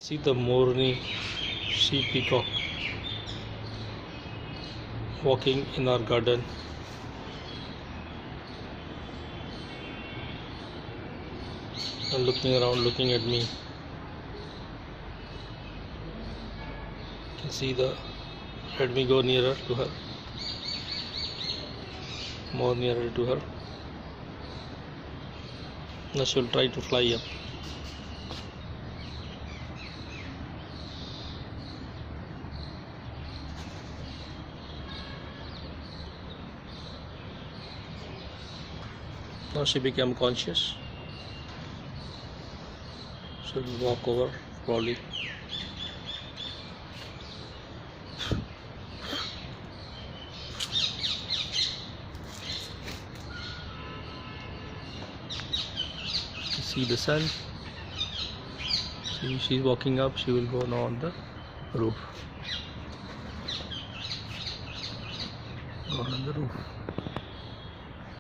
See the Morni she peacock walking in our garden. And looking around, looking at me. You can see the. Let me go nearer to her. More nearer to her. Now she'll try to fly up. Now she became conscious. She'll walk over slowly. See the sun. See, she's walking up. She will go now on the roof. Go on the roof.